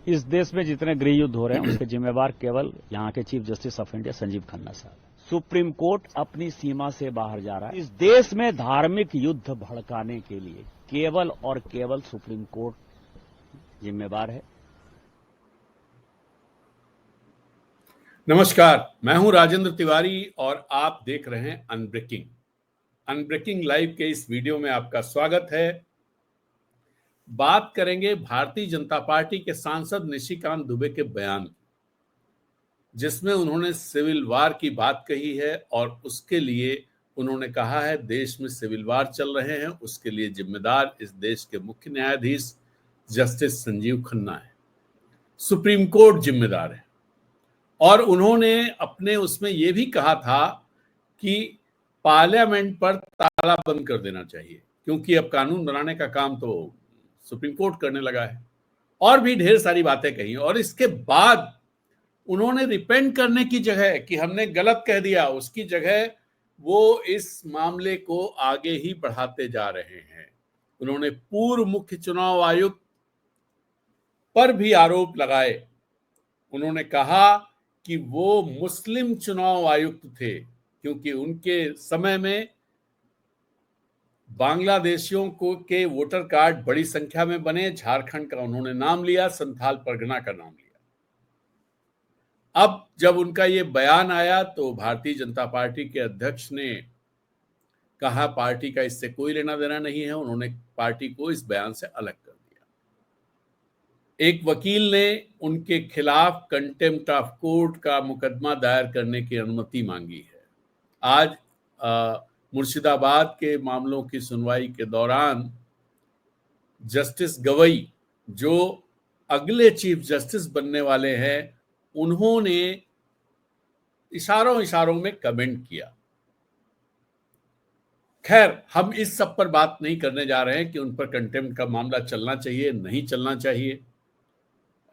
इस देश में जितने गृह युद्ध हो रहे हैं उसके जिम्मेवार केवल यहाँ के chief justice of India Sanjiv Khanna साहब। सुप्रीम कोर्ट अपनी सीमा से बाहर जा रहा है। इस देश में धार्मिक युद्ध भड़काने के लिए केवल और केवल सुप्रीम कोर्ट जिम्मेवार है। नमस्कार, मैं हूं राजेंद्र तिवारी और आप देख रहे हैं अनब्रेकिंग लाइव के इस वीडियो में आपका स्वागत है। बात करेंगे भारतीय जनता पार्टी के सांसद निशिकांत दुबे के बयान, जिसमें उन्होंने सिविल वार की बात कही है और उसके लिए उन्होंने कहा है देश में सिविल वार चल रहे हैं, उसके लिए जिम्मेदार इस देश के मुख्य न्यायाधीश जस्टिस संजीव खन्ना है, सुप्रीम कोर्ट जिम्मेदार है। और उन्होंने अपने उसमें यह भी कहा था कि पार्लियामेंट पर ताला बंद कर देना चाहिए, क्योंकि अब कानून बनाने का काम तो सुप्रीम कोर्ट करने लगा है। और भी ढेर सारी बातें कही और इसके बाद उन्होंने रिपेंट करने की जगह कि हमने गलत कह दिया, उसकी जगह वो इस मामले को आगे ही बढ़ाते जा रहे हैं। उन्होंने पूर्व मुख्य चुनाव आयुक्त पर भी आरोप लगाए। उन्होंने कहा कि वो मुस्लिम चुनाव आयुक्त थे, क्योंकि उनके समय में बांग्लादेशियों को के वोटर कार्ड बड़ी संख्या में बने। झारखंड का उन्होंने नाम लिया, संथाल परगना का नाम लिया। अब जब उनका ये बयान आया तो भारतीय जनता पार्टी के अध्यक्ष ने कहा पार्टी का इससे कोई लेना देना नहीं है। उन्होंने पार्टी को इस बयान से अलग कर दिया। एक वकील ने उनके खिलाफ कंटेम्प्ट ऑफ कोर्ट का मुकदमा दायर करने की अनुमति मांगी है। आज मुर्शिदाबाद के मामलों की सुनवाई के दौरान जस्टिस गवई, जो अगले चीफ जस्टिस बनने वाले हैं, उन्होंने इशारों में कमेंट किया। खैर, हम इस सब पर बात नहीं करने जा रहे हैं कि उन पर कंटेम्प्ट का मामला चलना चाहिए, नहीं चलना चाहिए,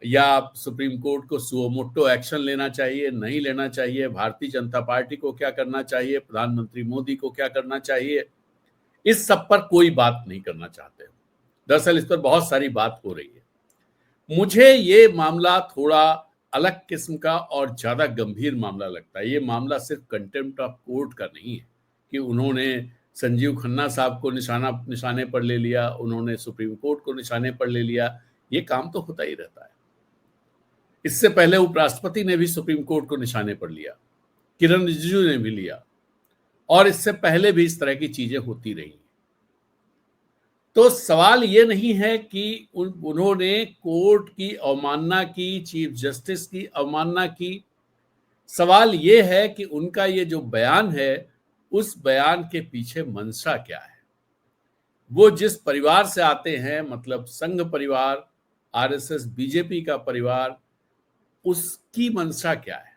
या सुप्रीम कोर्ट को सुओ मोटो एक्शन लेना चाहिए, नहीं लेना चाहिए, भारतीय जनता पार्टी को क्या करना चाहिए, प्रधानमंत्री मोदी को क्या करना चाहिए। इस सब पर कोई बात नहीं करना चाहते। दरअसल इस पर बहुत सारी बात हो रही है। मुझे ये मामला थोड़ा अलग किस्म का और ज्यादा गंभीर मामला लगता है। ये मामला सिर्फ कंटेम्प्ट ऑफ कोर्ट का नहीं है कि उन्होंने संजीव खन्ना साहब को निशाने पर ले लिया, उन्होंने सुप्रीम कोर्ट को निशाने पर ले लिया। ये काम तो होता ही रहता है। इससे पहले उपराष्ट्रपति ने भी सुप्रीम कोर्ट को निशाने पर लिया, किरण रिजिजू ने भी लिया, और इससे पहले भी इस तरह की चीजें होती रही। तो सवाल ये नहीं है कि उन्होंने कोर्ट की अवमानना की, चीफ जस्टिस की अवमानना की। सवाल ये है कि उनका ये जो बयान है, उस बयान के पीछे मंशा क्या है। वो जिस परिवार से आते हैं, मतलब संघ परिवार, आरएसएस बीजेपी का परिवार, उसकी मंशा क्या है।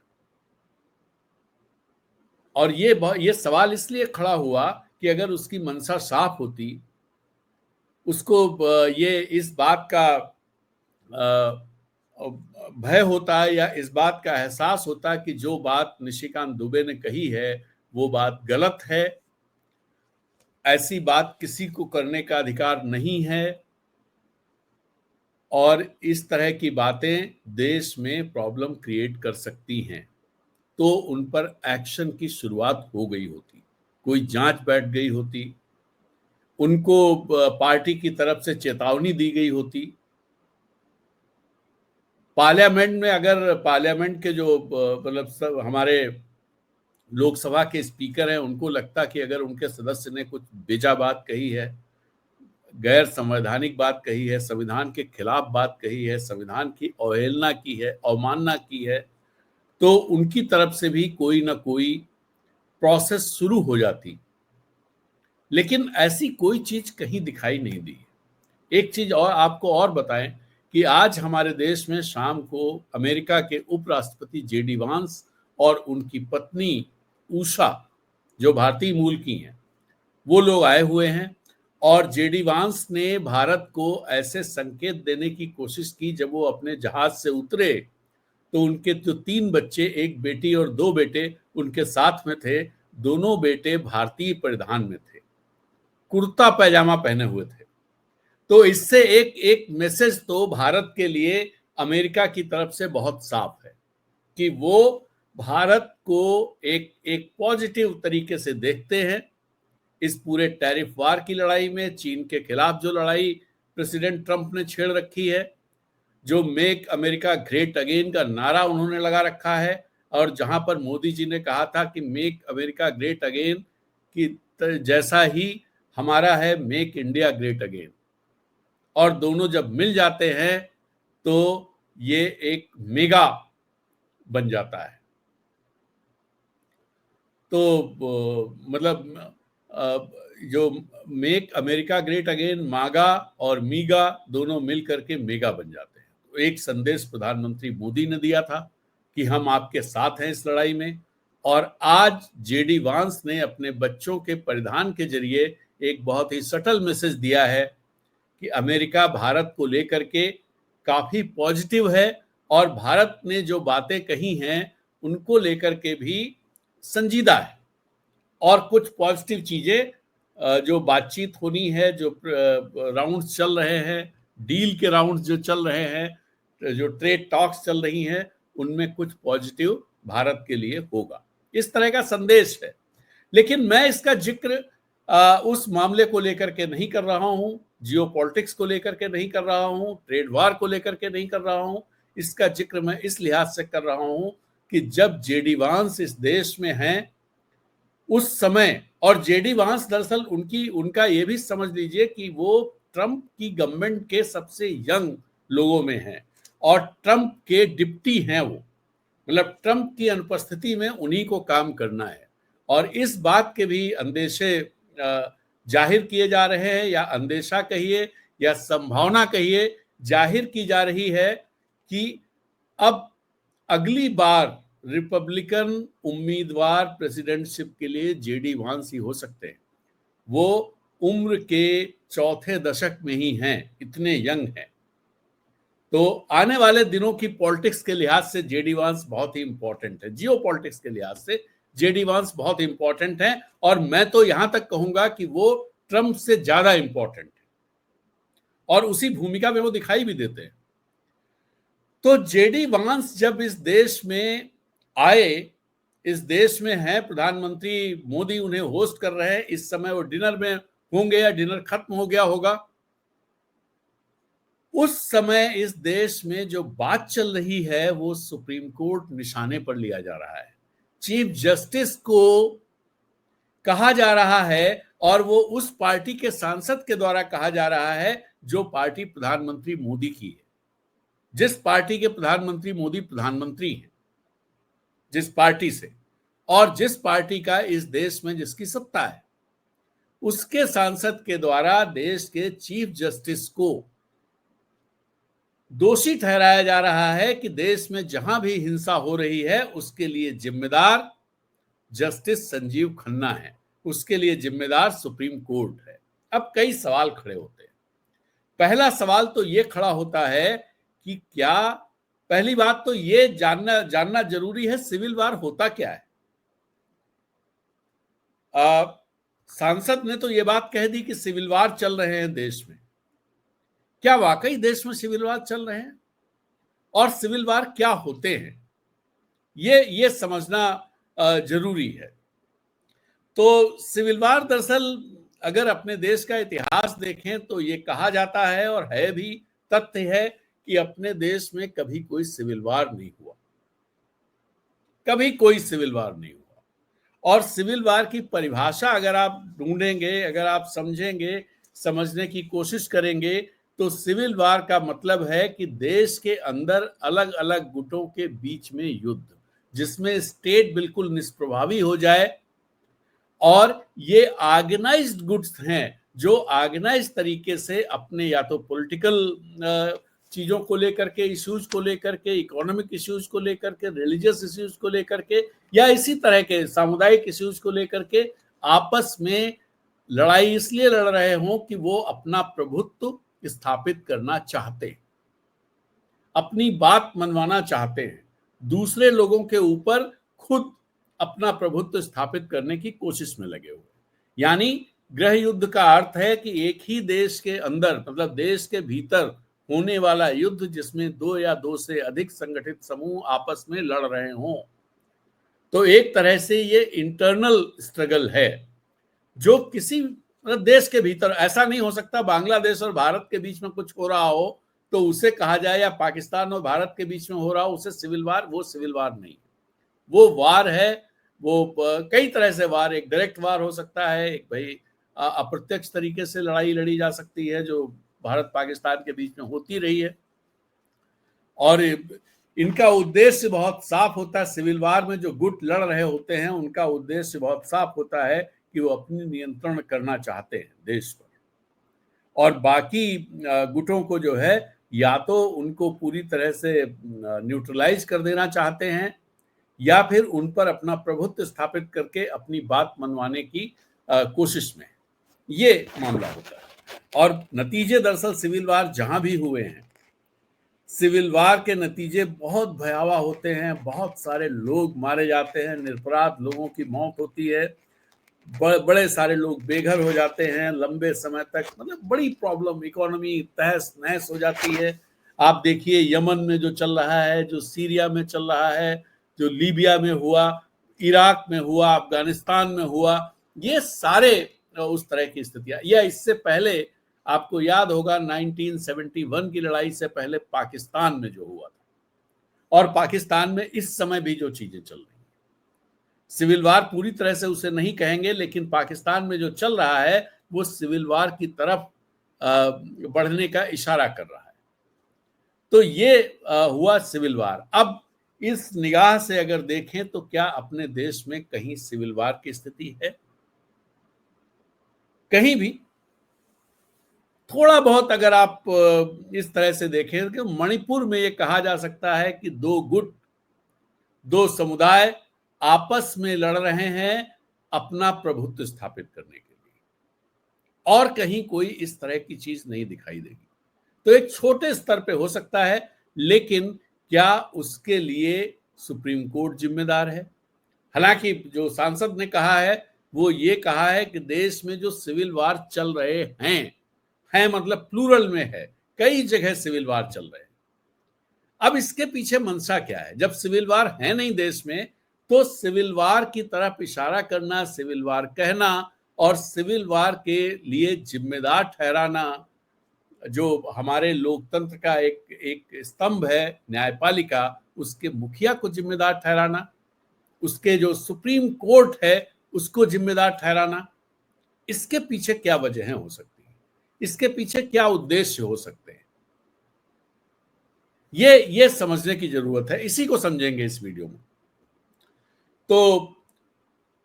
और ये सवाल इसलिए खड़ा हुआ कि अगर उसकी मंशा साफ होती, उसको ये इस बात का भय होता या इस बात का एहसास होता कि जो बात निशिकांत दुबे ने कही है वो बात गलत है, ऐसी बात किसी को करने का अधिकार नहीं है, और इस तरह की बातें देश में प्रॉब्लम क्रिएट कर सकती हैं, तो उन पर एक्शन की शुरुआत हो गई होती, कोई जांच बैठ गई होती, उनको पार्टी की तरफ से चेतावनी दी गई होती। पार्लियामेंट में अगर पार्लियामेंट के जो मतलब हमारे लोकसभा के स्पीकर हैं, उनको लगता कि अगर उनके सदस्य ने कुछ बेजा बात कही है, गैर संवैधानिक बात कही है, संविधान के खिलाफ बात कही है, संविधान की अवहेलना की है, अवमानना की है, तो उनकी तरफ से भी कोई ना कोई प्रोसेस शुरू हो जाती। लेकिन ऐसी कोई चीज कहीं दिखाई नहीं दी। एक चीज और आपको और बताएं कि आज हमारे देश में शाम को अमेरिका के उपराष्ट्रपति जेडी वांस और उनकी पत्नी उषा, जो भारतीय मूल की हैं, वो लोग आए हुए हैं। और जेडी वांस ने भारत को ऐसे संकेत देने की कोशिश की, जब वो अपने जहाज से उतरे तो उनके जो 3 बच्चे, एक बेटी और 2 बेटे उनके साथ में थे, दोनों बेटे भारतीय परिधान में थे, कुर्ता पैजामा पहने हुए थे। तो इससे एक मैसेज तो भारत के लिए अमेरिका की तरफ से बहुत साफ है कि वो भारत को एक पॉजिटिव तरीके से देखते हैं। इस पूरे टैरिफ वार की लड़ाई में चीन के खिलाफ जो लड़ाई प्रेसिडेंट ट्रंप ने छेड़ रखी है, जो मेक अमेरिका ग्रेट अगेन का नारा उन्होंने लगा रखा है, और जहां पर मोदी जी ने कहा था कि मेक अमेरिका ग्रेट अगेन की जैसा ही हमारा है मेक इंडिया ग्रेट अगेन, और दोनों जब मिल जाते हैं तो ये एक मेगा बन जाता है। तो मतलब जो मेक अमेरिका ग्रेट अगेन, मागा और मीगा दोनों मिल करके मेगा बन जाते हैं। तो एक संदेश प्रधानमंत्री मोदी ने दिया था कि हम आपके साथ हैं इस लड़ाई में, और आज जेडी वांस ने अपने बच्चों के परिधान के जरिए एक बहुत ही सटल मैसेज दिया है कि अमेरिका भारत को लेकर के काफी पॉजिटिव है, और भारत ने जो बातें कही हैं उनको लेकर के भी संजीदा है, और कुछ पॉजिटिव चीजें जो बातचीत होनी है, जो राउंड्स चल रहे हैं, डील के राउंड्स जो चल रहे हैं, जो ट्रेड टॉक्स चल रही हैं, उनमें कुछ पॉजिटिव भारत के लिए होगा, इस तरह का संदेश है। लेकिन मैं इसका जिक्र उस मामले को लेकर के नहीं कर रहा हूं, जियोपॉलिटिक्स को लेकर के नहीं कर रहा हूं, ट्रेड वार को लेकर के नहीं कर रहा हूं। इसका जिक्र मैं इस लिहाज से कर रहा हूं कि जब जेडी वांस इस देश में हैं उस समय, और जेडी वांस दरअसल उनका ये भी समझ लीजिए कि वो ट्रंप की गवर्नमेंट के सबसे यंग लोगों में हैं, और ट्रंप के डिप्टी हैं वो, मतलब ट्रंप की अनुपस्थिति में उन्हीं को काम करना है। और इस बात के भी अंदेशे जाहिर किए जा रहे हैं, या अंदेशा कहिए या संभावना कहिए, जाहिर की जा रही है कि अब अगली बार रिपब्लिकन उम्मीदवार प्रेसिडेंटशिप के लिए जेडी वांस ही हो सकते हैं। वो उम्र के चौथे दशक में ही हैं, इतने यंग हैं। तो आने वाले दिनों की पॉलिटिक्स के लिहाज से जेडी वांस बहुत ही इंपॉर्टेंट है, जियो पॉलिटिक्स के लिहाज से जेडी वांस बहुत इंपॉर्टेंट है, और मैं तो यहां तक कहूंगा कि वो ट्रंप से ज्यादा इंपॉर्टेंट है, और उसी भूमिका में वो दिखाई भी देते हैं। तो जेडी वांस जब इस देश में आए, इस देश में हैं, प्रधानमंत्री मोदी उन्हें होस्ट कर रहे हैं, इस समय वो डिनर में होंगे या डिनर खत्म हो गया होगा। उस समय इस देश में जो बात चल रही है वो सुप्रीम कोर्ट निशाने पर लिया जा रहा है, चीफ जस्टिस को कहा जा रहा है, और वो उस पार्टी के सांसद के द्वारा कहा जा रहा है जो पार्टी प्रधानमंत्री मोदी की है, जिस पार्टी के प्रधानमंत्री मोदी प्रधानमंत्री हैं, जिस पार्टी से, और जिस पार्टी का इस देश में जिसकी सत्ता है, उसके सांसद के द्वारा देश के चीफ जस्टिस को दोषी ठहराया जा रहा है कि देश में जहां भी हिंसा हो रही है उसके लिए जिम्मेदार जस्टिस संजीव खन्ना है, उसके लिए जिम्मेदार सुप्रीम कोर्ट है। अब कई सवाल खड़े होते हैं। पहला सवाल तो ये खड़ा होता है कि क्या, पहली बात तो ये जानना जरूरी है सिविल वार होता क्या है। सांसद ने तो ये बात कह दी कि सिविल वार चल रहे हैं देश में। क्या वाकई देश में सिविल वार चल रहे हैं, और सिविल वार क्या होते हैं, ये समझना जरूरी है। तो सिविल वार दरअसल अगर अपने देश का इतिहास देखें तो ये कहा जाता है, और है भी, तथ्य है कि अपने देश में कभी कोई सिविल वार नहीं हुआ, कभी कोई सिविल वार नहीं हुआ। और सिविल वार की परिभाषा अगर आप ढूंढेंगे, अगर आप समझेंगे, समझने की कोशिश करेंगे, तो सिविल वार का मतलब है कि देश के अंदर अलग अलग गुटों के बीच में युद्ध, जिसमें स्टेट बिल्कुल निष्प्रभावी हो जाए, और ये ऑर्गेनाइज्ड गुट्स हैं जो ऑर्गेनाइज तरीके से अपने या तो पॉलिटिकल चीजों को लेकर के, इश्यूज को लेकर के, इकोनॉमिक इश्यूज को लेकर के, रिलीजियस इश्यूज को लेकर के, या इसी तरह के सामुदायिक इश्यूज को लेकर के आपस में लड़ाई इसलिए लड़ रहे हों कि वो अपना प्रभुत्व स्थापित करना चाहते हैं, अपनी बात मनवाना चाहते हैं, दूसरे लोगों के ऊपर खुद अपना प्रभुत्व स्थापित करने की कोशिश में लगे हुए। यानी गृह युद्ध का अर्थ है कि एक ही देश के अंदर, मतलब देश के भीतर होने वाला युद्ध जिसमें 2 या 2 से अधिक संगठित समूह आपस में लड़ रहे हों। तो एक तरह से ये इंटरनल स्ट्रगल है जो किसी देश के भीतर, ऐसा नहीं हो सकता बांग्लादेश और भारत के बीच में कुछ हो रहा हो तो उसे कहा जाए, या पाकिस्तान और भारत के बीच में हो रहा हो उसे सिविल वार। वो सिविल वार नहीं, वो वार है। वो कई तरह से वार, एक डायरेक्ट वार हो सकता है, एक भाई अप्रत्यक्ष तरीके से लड़ाई लड़ी जा सकती है जो भारत पाकिस्तान के बीच में होती रही है, और इनका उद्देश्य बहुत साफ होता है। सिविल वार में जो गुट लड़ रहे होते हैं उनका उद्देश्य बहुत साफ होता है कि वो अपनी नियंत्रण करना चाहते हैं देश पर, और बाकी गुटों को जो है या तो उनको पूरी तरह से न्यूट्रलाइज कर देना चाहते हैं या फिर उन पर अपना प्रभुत्व स्थापित करके अपनी बात मनवाने की कोशिश में ये मामला होता है। और नतीजे दरअसल सिविल वार जहां भी हुए हैं, सिविल वार के नतीजे बहुत भयावह होते हैं। बहुत सारे लोग मारे जाते हैं, निरपराध लोगों की मौत होती है, बड़े सारे लोग बेघर हो जाते हैं लंबे समय तक, मतलब बड़ी प्रॉब्लम, इकोनॉमी तहस नहस हो जाती है। आप देखिए यमन में जो चल रहा है, जो सीरिया में चल रहा है, जो लीबिया में हुआ, इराक में हुआ, अफगानिस्तान में हुआ, ये सारे उस तरह की स्थितियां। या इससे पहले आपको याद होगा 1971 की लड़ाई से पहले पाकिस्तान में जो हुआ था, और पाकिस्तान में इस समय भी जो चीजें चल रही, सिविल वार पूरी तरह से उसे नहीं कहेंगे, लेकिन पाकिस्तान में जो चल रहा है वो सिविल वार की तरफ बढ़ने का इशारा कर रहा है। तो ये हुआ सिविल वार। अब इस निगाह से अगर देखें तो क्या अपने देश में कहीं सिविल वार की स्थिति है? कहीं भी। थोड़ा बहुत अगर आप इस तरह से देखें कि मणिपुर में ये कहा जा सकता है कि 2 गुट, 2 समुदाय आपस में लड़ रहे हैं अपना प्रभुत्व स्थापित करने के लिए, और कहीं कोई इस तरह की चीज नहीं दिखाई देगी। तो एक छोटे स्तर पे हो सकता है, लेकिन क्या उसके लिए सुप्रीम कोर्ट जिम्मेदार है? हालांकि जो सांसद ने कहा है वो ये कहा है कि देश में जो सिविल वार चल रहे हैं मतलब प्लूरल में है, कई जगह सिविल वार चल रहे हैं। अब इसके पीछे मंशा क्या है? जब सिविल वार है नहीं देश में, तो सिविल वार की तरफ इशारा करना, सिविल वार कहना और सिविल वार के लिए जिम्मेदार ठहराना, जो हमारे लोकतंत्र का एक स्तंभ है न्यायपालिका, उसके मुखिया को जिम्मेदार ठहराना, उसके जो सुप्रीम कोर्ट है उसको जिम्मेदार ठहराना, इसके पीछे क्या वजह हो सकती है? इसके पीछे क्या उद्देश्य हो सकते हैं? ये समझने की जरूरत है। इसी को समझेंगे इस वीडियो में। तो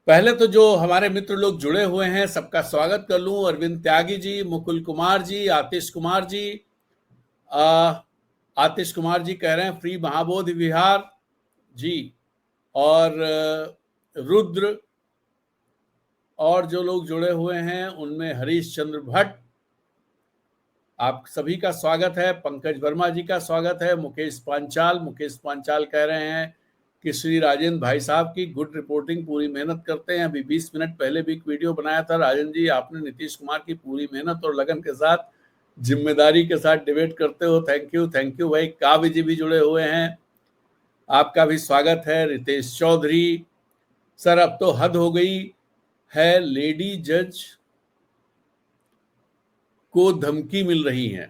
पहले तो जो हमारे मित्र लोग जुड़े हुए हैं सबका स्वागत कर लूं। अरविंद त्यागी जी, मुकुल कुमार जी, आतिश कुमार जी। आतिश कुमार जी कह रहे हैं फ्री महाबोधि विहार जी, और रुद्र, और जो लोग जुड़े हुए हैं उनमें हरीश चंद्र भट्ट, आप सभी का स्वागत है। पंकज वर्मा जी का स्वागत है। मुकेश पांचाल कह रहे हैं कि श्री राजेंद्र भाई साहब की गुड रिपोर्टिंग, पूरी मेहनत करते हैं। अभी 20 मिनट पहले भी एक वीडियो बनाया था राजेंद्र जी, आपने नीतीश कुमार की पूरी मेहनत और लगन के साथ, जिम्मेदारी के साथ डिबेट करते हो। थैंक यू भाई। काव्य जी भी जुड़े हुए हैं, आपका भी स्वागत है। रितेश चौधरी, सर अब तो हद हो गई है, लेडी जज को धमकी मिल रही है।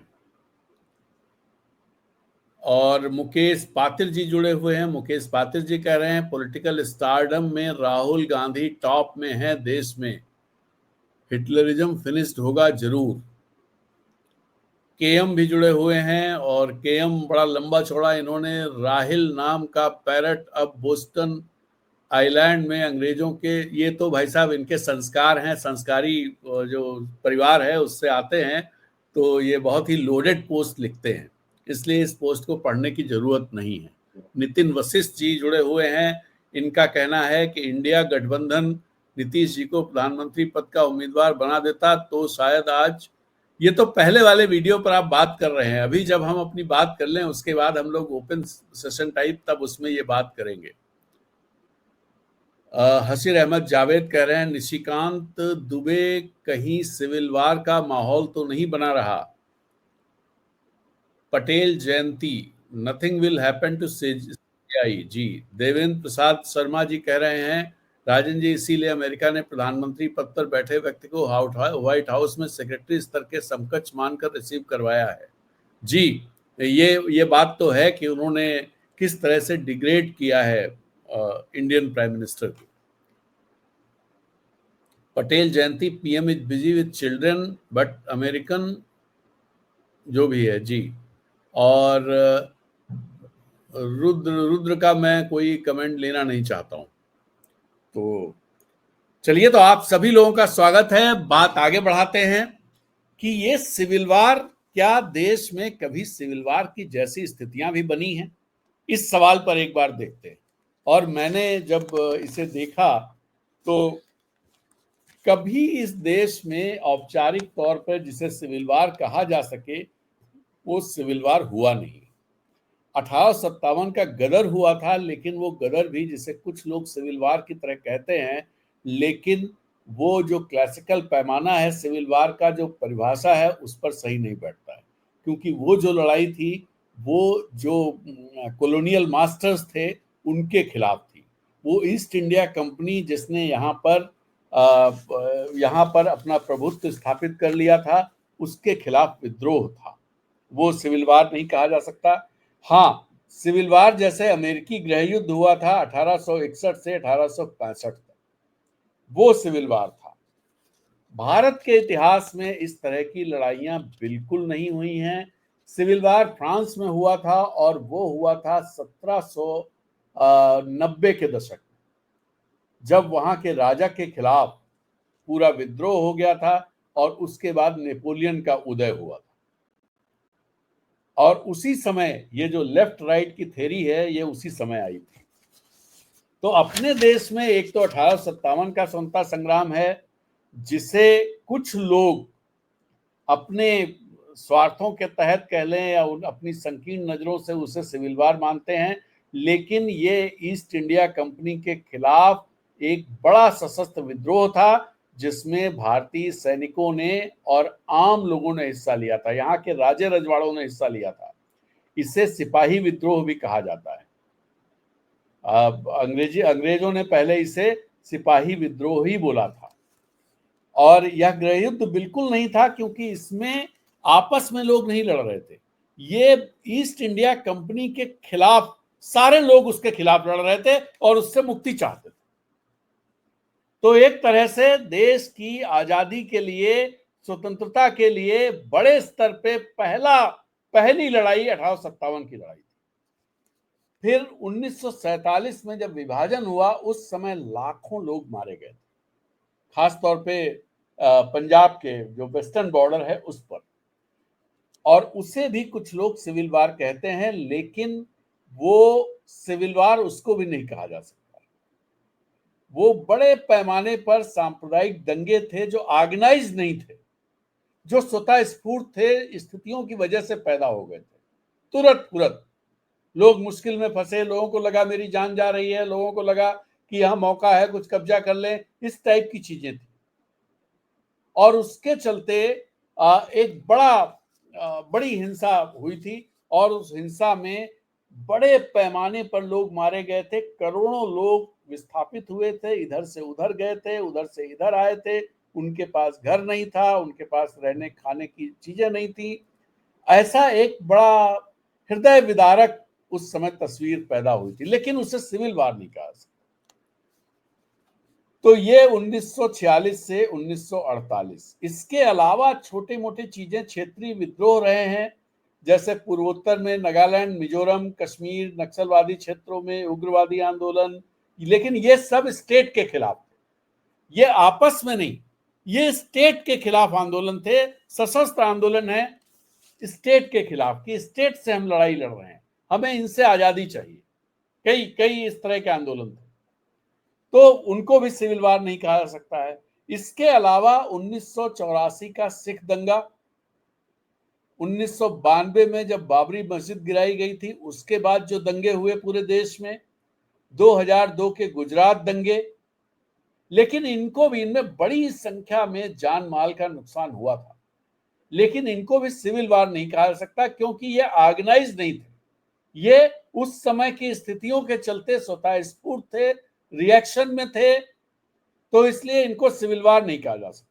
और मुकेश पातिर जी जुड़े हुए हैं। मुकेश पातिर जी कह रहे हैं पॉलिटिकल स्टारडम में राहुल गांधी टॉप में है देश में, हिटलरिज्म फिनिश्ड होगा जरूर। केएम भी जुड़े हुए हैं, और केएम बड़ा लंबा चौड़ा, इन्होंने राहिल नाम का पैरट अब बोस्टन आइलैंड में अंग्रेजों के, ये तो भाई साहब इनके संस्कार हैं, संस्कारी जो परिवार है उससे आते हैं, तो ये बहुत ही लोडेड पोस्ट लिखते हैं, इसलिए इस पोस्ट को पढ़ने की जरूरत नहीं है। नितिन वशिष्ठ जी जुड़े हुए हैं, इनका कहना है कि इंडिया गठबंधन नीतीश जी को प्रधानमंत्री पद का उम्मीदवार बना देता तो शायद आज, ये तो पहले वाले वीडियो पर आप बात कर रहे हैं, अभी जब हम अपनी बात कर लें उसके बाद हम लोग ओपन सेशन टाइप, तब उसमें ये बात करेंगे। हसीर अहमद जावेद कह रहे हैं निशिकांत दुबे कहीं सिविल वार का माहौल तो नहीं बना रहा? Patel Jayanti, nothing will happen to CJI. जी, देवेंद्र प्रसाद शर्मा जी कह रहे हैं, राजन जी, इसीलिए अमेरिका ने प्रधानमंत्री पद पर बैठे व्यक्ति को व्हाइट हाउस में सेक्रेटरी स्तर के समकक्ष मानकर रिसीव करवाया है। जी, ये बात तो है कि उन्होंने किस तरह से डिग्रेड किया है इंडियन प्राइम मिनिस्टर को। Patel Jayanti, PM is busy with children but American, जो भी है जी। और रुद्र का मैं कोई कमेंट लेना नहीं चाहता हूं। तो चलिए, तो आप सभी लोगों का स्वागत है। बात आगे बढ़ाते हैं कि ये सिविल वार, क्या देश में कभी सिविल वार की जैसी स्थितियां भी बनी हैं? इस सवाल पर एक बार देखते हैं। और मैंने जब इसे देखा तो कभी इस देश में औपचारिक तौर पर जिसे सिविल वार कहा जा सके वो सिविल वार हुआ नहीं। 1857 का गदर हुआ था, लेकिन वो गदर भी जिसे कुछ लोग सिविल वार की तरह कहते हैं, लेकिन वो जो क्लासिकल पैमाना है सिविल वार का, जो परिभाषा है, उस पर सही नहीं बैठता है। क्योंकि वो जो लड़ाई थी वो जो कॉलोनियल मास्टर्स थे उनके खिलाफ थी। वो ईस्ट इंडिया कंपनी जिसने यहाँ पर अपना प्रभुत्व स्थापित कर लिया था, उसके खिलाफ विद्रोह था। वो सिविल वार नहीं कहा जा सकता। हाँ, सिविल वार जैसे अमेरिकी गृह युद्ध हुआ था 1861 से 1865 तक, वो सिविल वार था। भारत के इतिहास में इस तरह की लड़ाइयां बिल्कुल नहीं हुई हैं। सिविल वार फ्रांस में हुआ था और वो हुआ था 1790 के दशक में, जब वहां के राजा के खिलाफ पूरा विद्रोह हो गया था और उसके बाद नेपोलियन का उदय हुआ था। और उसी समय ये जो लेफ्ट राइट की थ्योरी है, ये उसी समय आई थी। तो अपने देश में एक तो 1857 का स्वतंत्रता संग्राम है, जिसे कुछ लोग अपने स्वार्थों के तहत कह लें या अपनी संकीर्ण नजरों से उसे सिविल वार मानते हैं, लेकिन ये ईस्ट इंडिया कंपनी के खिलाफ एक बड़ा सशस्त्र विद्रोह था, जिसमें भारतीय सैनिकों ने और आम लोगों ने हिस्सा लिया था। यहाँ के राजे रजवाड़ों ने हिस्सा लिया था। इसे सिपाही विद्रोह भी कहा जाता है। अंग्रेजों ने पहले इसे सिपाही विद्रोह ही बोला था। और यह गृह युद्ध बिल्कुल नहीं था, क्योंकि इसमें आपस में लोग नहीं लड़ रहे थे। ये ईस्ट इंडिया कंपनी के खिलाफ सारे लोग उसके खिलाफ लड़ रहे थे और उससे मुक्ति चाहते थे। तो एक तरह से देश की आजादी के लिए, स्वतंत्रता के लिए बड़े स्तर पे पहली लड़ाई 1857 की लड़ाई थी। फिर 1947 में जब विभाजन हुआ, उस समय लाखों लोग मारे गए थे, खासतौर पे पंजाब के जो वेस्टर्न बॉर्डर है उस पर। और उसे भी कुछ लोग सिविल वार कहते हैं, लेकिन वो सिविल वार उसको भी नहीं कहा जा सकता। वो बड़े पैमाने पर सांप्रदायिक दंगे थे जो ऑर्गेनाइज नहीं थे, जो स्वतः स्फूर्त थे, स्थितियों की वजह से पैदा हो गए थे। तुरंत लोग मुश्किल में फंसे, लोगों को लगा मेरी जान जा रही है, लोगों को लगा कि यहां मौका है कुछ कब्जा कर लें, इस टाइप की चीजें थी। और उसके चलते एक बड़ी हिंसा हुई थी और उस हिंसा में बड़े पैमाने पर लोग मारे गए थे। करोड़ों लोग विस्थापित हुए थे, इधर से उधर गए थे, उधर से इधर आए थे। उनके पास घर नहीं था, उनके पास रहने खाने की चीजें नहीं थी। ऐसा एक बड़ा हृदय विदारक उस समय तस्वीर पैदा हुई थी, लेकिन उसे सिविल वार नहीं कहा सकता। तो ये 1946 से 1948। इसके अलावा छोटे मोटे चीजें, क्षेत्रीय विद्रोह रहे हैं, जैसे पूर्वोत्तर में नागालैंड, मिजोरम, कश्मीर, नक्सलवादी क्षेत्रों में उग्रवादी आंदोलन, लेकिन ये सब स्टेट के खिलाफ थे, ये आपस में नहीं। ये स्टेट के खिलाफ आंदोलन थे, सशस्त्र आंदोलन है स्टेट के खिलाफ, कि स्टेट से हम लड़ाई लड़ रहे हैं, हमें इनसे आजादी चाहिए। कई इस तरह के आंदोलन थे, तो उनको भी सिविल वार नहीं कहा जा सकता है। इसके अलावा 1984 का सिख दंगा, 1992 में जब बाबरी मस्जिद गिराई गई थी, उसके बाद जो दंगे हुए पूरे देश में, 2002 के गुजरात दंगे, लेकिन इनमें बड़ी संख्या में जान माल का नुकसान हुआ था। लेकिन इनको भी सिविल वार नहीं कहा जा सकता क्योंकि ये ऑर्गेनाइज नहीं थे, ये उस समय की स्थितियों के चलते स्वतः स्फूर्त थे, रिएक्शन में थे, तो इसलिए इनको सिविल वार नहीं कहा जा सकता।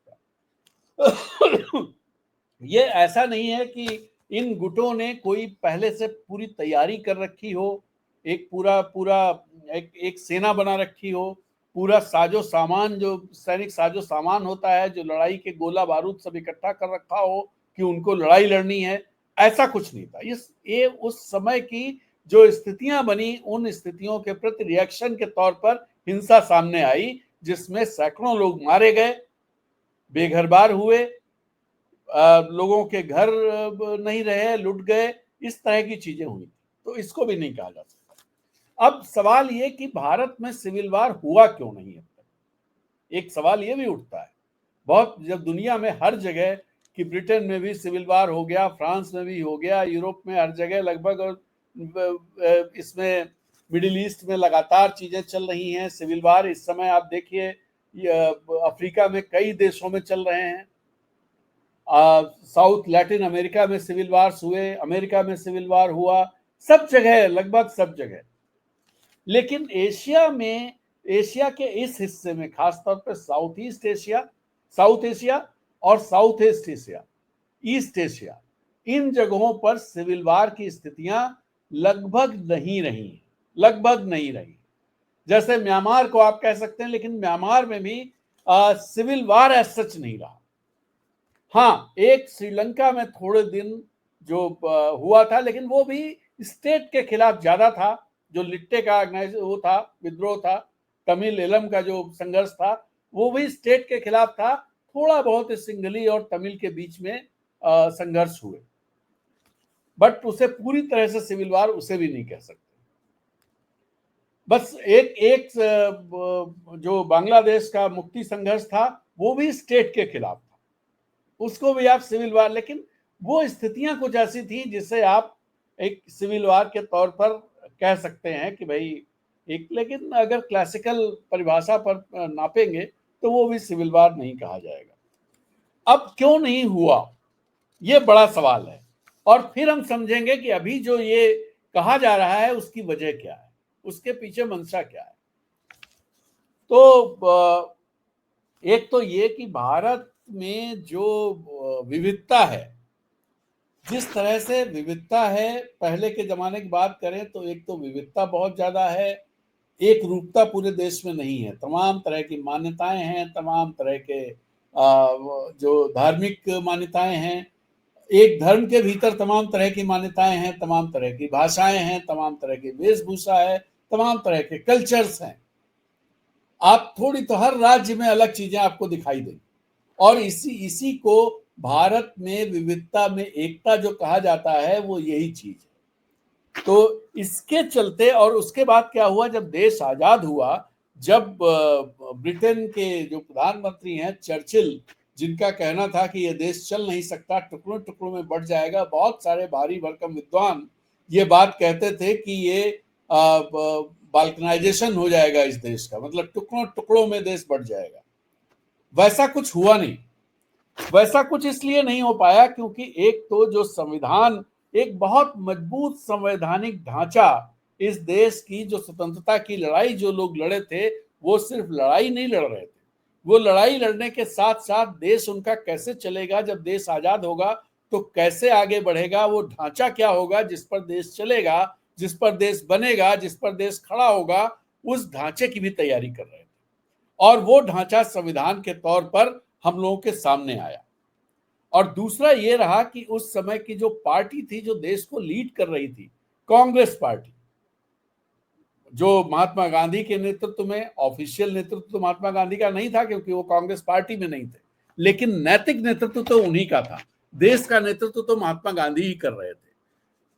ये ऐसा नहीं है कि इन गुटों ने कोई पहले से पूरी तैयारी कर रखी हो, एक पूरा एक सेना बना रखी हो, पूरा साजो सामान जो सैनिक साजो सामान होता है, जो लड़ाई के गोला बारूद सब इकट्ठा कर रखा हो कि उनको लड़ाई लड़नी है, ऐसा कुछ नहीं था। ये उस समय की जो स्थितियां बनी, उन स्थितियों के प्रति रिएक्शन के तौर पर हिंसा सामने आई, जिसमें सैकड़ों लोग मारे गए, बेघर-बार हुए, लोगों के घर नहीं रहे, लुट गए, इस तरह की चीजें हुई। तो इसको भी नहीं कहा जा सकता। अब सवाल ये कि भारत में सिविल वार हुआ क्यों नहीं अब तक, एक सवाल ये भी उठता है। बहुत जब दुनिया में हर जगह कि ब्रिटेन में भी सिविल वार हो गया, फ्रांस में भी हो गया, यूरोप में हर जगह लगभग, और इसमें मिडिल ईस्ट में लगातार चीजें चल रही हैं सिविल वार। इस समय आप देखिए अफ्रीका में कई देशों में चल रहे हैं, साउथ लैटिन अमेरिका में सिविल वार्स हुए, अमेरिका में सिविल वार हुआ, सब जगह, लगभग सब जगह। लेकिन एशिया के इस हिस्से में, खासतौर पर साउथ एशिया और साउथ ईस्ट एशिया, इन जगहों पर सिविल वार की स्थितियां लगभग नहीं रही। जैसे म्यांमार को आप कह सकते हैं, लेकिन म्यांमार में भी सिविल वार एज सच नहीं रहा। हाँ, एक श्रीलंका में थोड़े दिन जो हुआ था, लेकिन वो भी स्टेट के खिलाफ ज्यादा था, जो लिट्टे का वो था, विद्रोह था, तमिल एलम का जो संघर्ष था, वो भी स्टेट के खिलाफ था। थोड़ा बहुत सिंघली और तमिल के बीच में संघर्ष हुए, बट उसे पूरी तरह से सिविल वार उसे भी नहीं कह सकते। बस एक जो बांग्लादेश का मुक्ति संघर्ष था, वो भी स्टेट के खिलाफ था, उसको भी आप सिविल वार, लेकिन वो स्थितियां कुछ ऐसी थी जिसे आप एक सिविल वार के तौर पर कह सकते हैं कि भाई एक, लेकिन अगर क्लासिकल परिभाषा पर नापेंगे तो वो भी सिविल वार नहीं कहा जाएगा। अब क्यों नहीं हुआ, ये बड़ा सवाल है, और फिर हम समझेंगे कि अभी जो ये कहा जा रहा है उसकी वजह क्या है, उसके पीछे मंशा क्या है। तो एक तो ये कि भारत में जो विविधता है, जिस तरह से विविधता है, पहले के जमाने की बात करें तो एक तो विविधता बहुत ज्यादा है, एक रूपता पूरे देश में नहीं है। तमाम तरह की मान्यताएं हैं, तमाम तरह के जो धार्मिक मान्यताएं हैं, एक धर्म के भीतर तमाम तरह की मान्यताएं हैं, तमाम तरह की भाषाएं हैं, तमाम तरह की वेशभूषा है, तमाम तरह के कल्चर्स हैं। आप थोड़ी तो हर राज्य में अलग चीजें आपको दिखाई देंगी, और इसी को भारत में विविधता में एकता जो कहा जाता है, वो यही चीज है। तो इसके चलते, और उसके बाद क्या हुआ, जब देश आजाद हुआ, जब ब्रिटेन के जो प्रधानमंत्री हैं चर्चिल, जिनका कहना था कि यह देश चल नहीं सकता, टुकड़ों टुकड़ों में बढ़ जाएगा, बहुत सारे भारी भरकम विद्वान ये बात कहते थे कि ये बाल्कनाइजेशन हो जाएगा इस देश का, मतलब टुकड़ों टुकड़ों में देश बढ़ जाएगा। वैसा कुछ हुआ नहीं। वैसा कुछ इसलिए नहीं हो पाया क्योंकि एक तो जो संविधान, एक बहुत मजबूत संवैधानिक ढांचा, इस देश की जो स्वतंत्रता की लड़ाई जो लोग लड़े थे, वो सिर्फ लड़ाई नहीं लड़ रहे थे, वो लड़ाई लड़ने के साथ साथ देश उनका कैसे चलेगा, जब देश आजाद होगा तो कैसे आगे बढ़ेगा, वो ढांचा क्या होगा जिस पर देश चलेगा, जिस पर देश बनेगा, जिस पर देश खड़ा होगा, उस ढांचे की भी तैयारी कर रहे थे। और वो ढांचा संविधान के तौर पर हम लोगों के सामने आया। और दूसरा ये रहा कि उस समय की जो पार्टी थी जो देश को लीड कर रही थी, कांग्रेस पार्टी, जो महात्मा गांधी के नेतृत्व में, ऑफिशियल नेतृत्व तो महात्मा गांधी का नहीं था क्योंकि वो कांग्रेस पार्टी में नहीं थे, लेकिन नैतिक नेतृत्व तो उन्हीं का था, देश का नेतृत्व तो महात्मा गांधी ही कर रहे थे।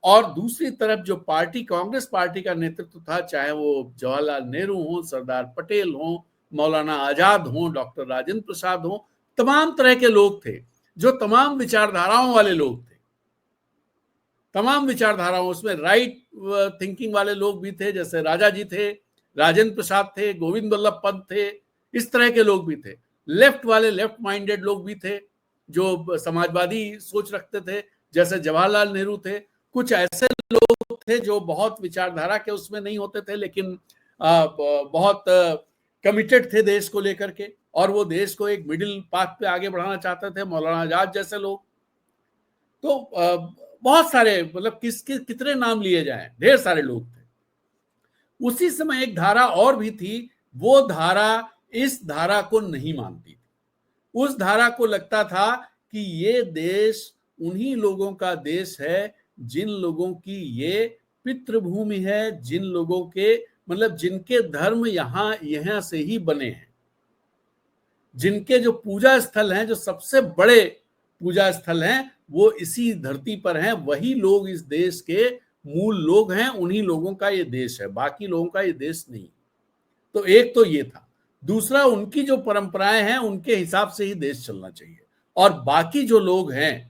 और दूसरी तरफ जो पार्टी, कांग्रेस पार्टी का नेतृत्व था, चाहे वो जवाहरलाल नेहरू हो, सरदार पटेल हो, मौलाना आजाद हो, डॉक्टर राजेंद्र प्रसाद हो, तमाम तरह के लोग थे जो तमाम विचारधाराओं वाले लोग थे, तमाम विचारधाराओं, उसमें राइट थिंकिंग वाले लोग भी थे, जैसे राजा जी थे, राजेंद्र प्रसाद थे, गोविंद वल्लभ पंत थे, इस तरह के लोग भी थे। लेफ्ट वाले, लेफ्ट माइंडेड लोग भी थे, जो समाजवादी सोच रखते थे, जैसे जवाहरलाल नेहरू थे, कुछ ऐसे लोग थे जो बहुत विचारधारा के उसमें नहीं होते थे, लेकिन बहुत कमिटेड थे देश को लेकर के, और वो देश को एक मिडिल पाथ पे आगे बढ़ाना चाहते थे, मौलाना आजाद जैसे लोग। तो बहुत सारे, मतलब कितने नाम लिए जाएं, ढेर सारे लोग थे। उसी समय एक धारा और भी थी, वो धारा इस धारा को नहीं मानती थी। उस धारा को लगता था कि ये देश उन्हीं लोगों का देश है जिन लोगों की ये पितृभूमि है, जिन लोगों के, मतलब जिनके धर्म यहां से ही बने हैं, जिनके जो पूजा स्थल हैं, जो सबसे बड़े पूजा स्थल हैं, वो इसी धरती पर हैं, वही लोग इस देश के मूल लोग हैं, उन्हीं लोगों का ये देश है, बाकी लोगों का ये देश नहीं। तो एक तो ये था। दूसरा, उनकी जो परंपराएं हैं उनके हिसाब से ही देश चलना चाहिए, और बाकी जो लोग हैं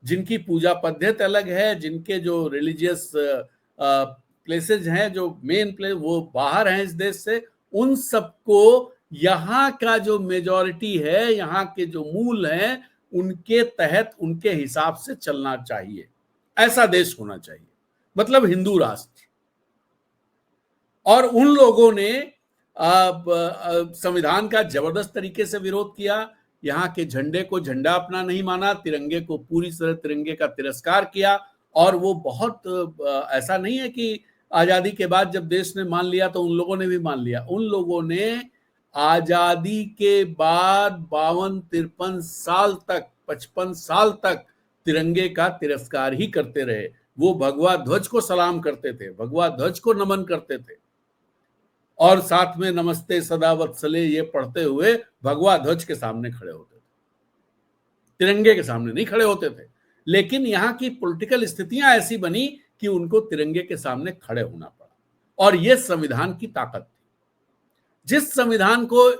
जिनकी पूजा पद्धति अलग है, जिनके जो रिलीजियस प्लेसेज हैं, जो मेन प्लेस वो बाहर हैं इस देश से, उन सबको यहाँ का जो मेजॉरिटी है, यहाँ के जो मूल हैं, उनके तहत, उनके हिसाब से चलना चाहिए। ऐसा देश होना चाहिए, मतलब हिंदू राष्ट्र। और उन लोगों ने संविधान का जबरदस्त तरीके से विरोध किया, यहाँ के झंडे को झंडा अपना नहीं माना, तिरंगे को पूरी तरह तिरंगे का तिरस्कार किया। और वो बहुत ऐसा नहीं है कि आजादी के बाद जब देश ने मान लिया तो उन लोगों ने भी मान लिया। उन लोगों ने आजादी के बाद 52-53 साल तक, 55 साल तक तिरंगे का तिरस्कार ही करते रहे। वो भगवा ध्वज को सलाम करते थे, भगवा ध्वज को नमन करते थे, और साथ में नमस्ते सदा वत्सले ये पढ़ते हुए भगवा ध्वज के सामने खड़े होते थे, तिरंगे के सामने नहीं खड़े होते थे। लेकिन यहाँ की पॉलिटिकल स्थितियां ऐसी बनी कि उनको तिरंगे के सामने खड़े होना पड़ा, और ये संविधान की ताकत थी। जिस संविधान को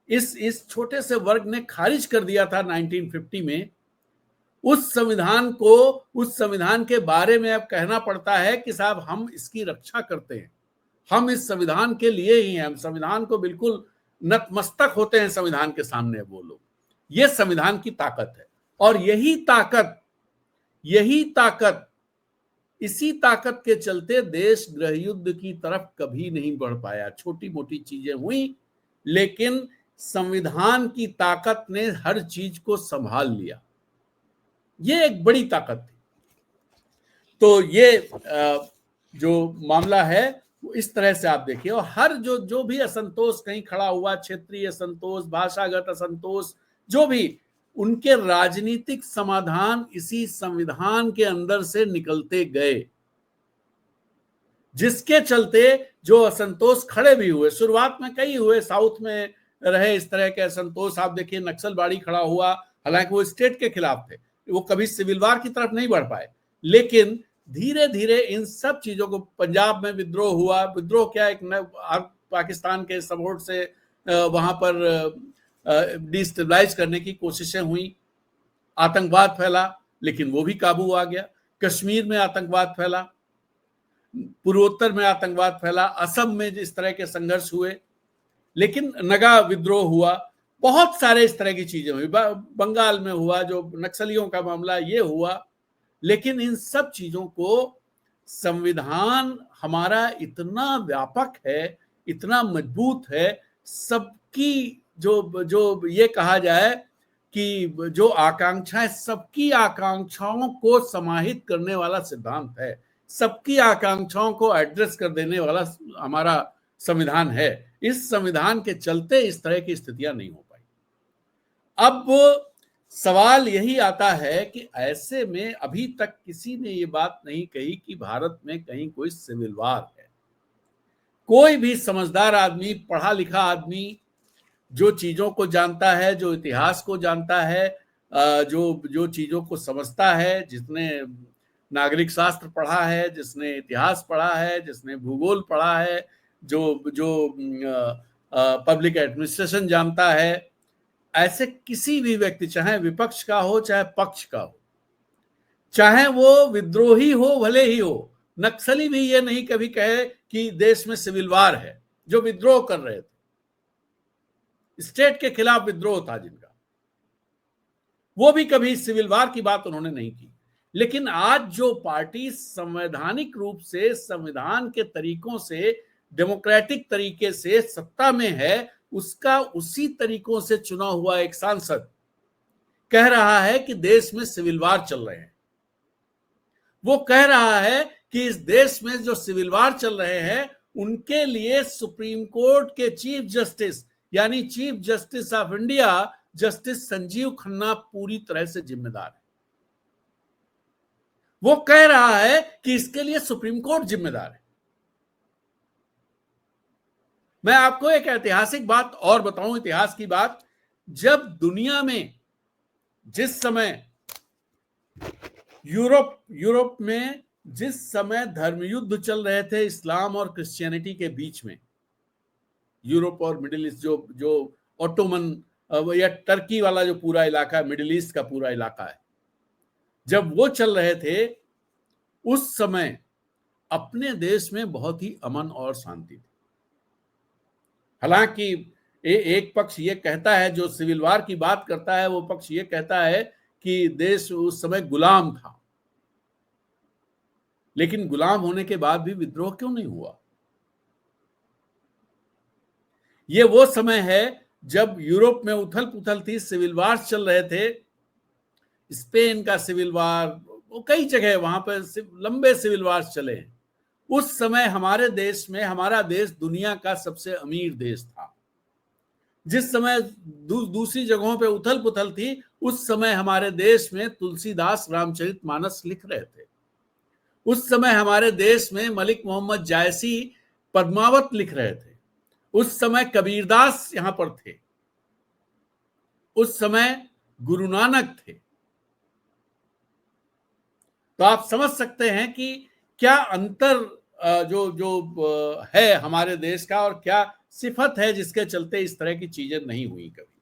इस छोटे से वर्ग ने खारिज कर दिया था 1950 में, उस संविधान के बारे में अब कहना पड़ता है कि साहब हम इसकी रक्षा करते हैं, हम इस संविधान के लिए ही हैं, हम संविधान को बिल्कुल नतमस्तक होते हैं संविधान के सामने वो लोग। ये संविधान की ताकत है, और यही ताकत इसी ताकत के चलते देश गृहयुद्ध की तरफ कभी नहीं बढ़ पाया। छोटी मोटी चीजें हुई, लेकिन संविधान की ताकत ने हर चीज को संभाल लिया। ये एक बड़ी ताकत थी। तो ये जो मामला है वो इस तरह से आप देखिए। और हर जो भी असंतोष कहीं खड़ा हुआ, क्षेत्रीय असंतोष, भाषागत असंतोष, जो भी, उनके राजनीतिक समाधान इसी संविधान के अंदर से निकलते गए, जिसके चलते जो असंतोष खड़े भी हुए, शुरुआत में कई हुए, साउथ में रहे इस तरह के असंतोष। आप देखिए नक्सलबाड़ी खड़ा हुआ, हालांकि वो स्टेट के खिलाफ थे, वो कभी सिविल वार की तरफ नहीं बढ़ पाए, लेकिन धीरे धीरे इन सब चीजों को, पंजाब में विद्रोह हुआ, विद्रोह क्या, एक पाकिस्तान के सपोर्ट से वहां पर डिस्टेबलाइज करने की कोशिशें हुई, आतंकवाद फैला, लेकिन वो भी काबू आ गया। कश्मीर में आतंकवाद फैला, पूर्वोत्तर में आतंकवाद फैला, असम में इस तरह के संघर्ष हुए, लेकिन नगा विद्रोह हुआ, बहुत सारे इस तरह की चीजें हुई, बंगाल में हुआ जो नक्सलियों का मामला, ये हुआ। लेकिन इन सब चीजों को संविधान हमारा इतना व्यापक है, इतना मजबूत है, सबकी जो ये कहा जाए कि जो आकांक्षाएं, सबकी आकांक्षाओं को समाहित करने वाला सिद्धांत है, सबकी आकांक्षाओं को एड्रेस कर देने वाला हमारा संविधान है। इस संविधान के चलते इस तरह की स्थितियां नहीं हो पाई। अब सवाल यही आता है कि ऐसे में अभी तक किसी ने ये बात नहीं कही कि भारत में कहीं कोई सिविल वार है। कोई भी समझदार आदमी, पढ़ा लिखा आदमी, जो चीजों को जानता है, जो इतिहास को जानता है, जो चीजों को समझता है, जिसने नागरिक शास्त्र पढ़ा है, जिसने इतिहास पढ़ा है, जिसने भूगोल पढ़ा है, जो पब्लिक एडमिनिस्ट्रेशन जानता है, ऐसे किसी भी व्यक्ति, चाहे विपक्ष का हो चाहे पक्ष का हो, चाहे वो विद्रोही हो भले ही हो, नक्सली भी ये नहीं कभी कहे कि देश में सिविल वार है। जो विद्रोह कर रहे थे, स्टेट के खिलाफ विद्रोह था जिनका, वो भी कभी सिविल वार की बात उन्होंने नहीं की। लेकिन आज जो पार्टी संवैधानिक रूप से संविधान के तरीकों से डेमोक्रेटिक तरीके से सत्ता में है, उसका उसी तरीकों से चुना हुआ एक सांसद कह रहा है कि देश में सिविल वार चल रहे हैं। वो कह रहा है कि इस देश में जो सिविल वार चल रहे हैं उनके लिए सुप्रीम कोर्ट के चीफ जस्टिस यानी chief justice of India justice Sanjeev Khanna पूरी तरह से जिम्मेदार है। वो कह रहा है कि इसके लिए सुप्रीम कोर्ट जिम्मेदार है। मैं आपको एक ऐतिहासिक बात और बताऊं, इतिहास की बात। जब दुनिया में जिस समय यूरोप में जिस समय धर्मयुद्ध चल रहे थे इस्लाम और क्रिश्चियनिटी के बीच में, यूरोप और मिडिल ईस्ट जो ऑटोमन या टर्की वाला जो पूरा इलाका, मिडिल ईस्ट का पूरा इलाका है, जब वो चल रहे थे उस समय अपने देश में बहुत ही अमन और शांति थी। हालांकि एक पक्ष ये कहता है, जो सिविल वार की बात करता है, वो पक्ष ये कहता है कि देश उस समय गुलाम था। लेकिन गुलाम होने के बाद भी विद्रोह क्यों नहीं हुआ? ये वो समय है जब यूरोप में उथल पुथल थी, सिविल वार चल रहे थे। स्पेन का सिविल वार, वो कई जगह वहां पर लंबे सिविल वार चले हैं। उस समय हमारे देश में, हमारा देश दुनिया का सबसे अमीर देश था। जिस समय दूसरी जगहों पे उथल पुथल थी, उस समय हमारे देश में तुलसीदास रामचरितमानस लिख रहे थे। उस समय हमारे देश में मलिक मोहम्मद जायसी पद्मावत लिख रहे थे। उस समय कबीरदास यहां पर थे। उस समय गुरु नानक थे। तो आप समझ सकते हैं कि क्या अंतर जो है हमारे देश का, और क्या सिफत है जिसके चलते इस तरह की चीजें नहीं हुई कभी।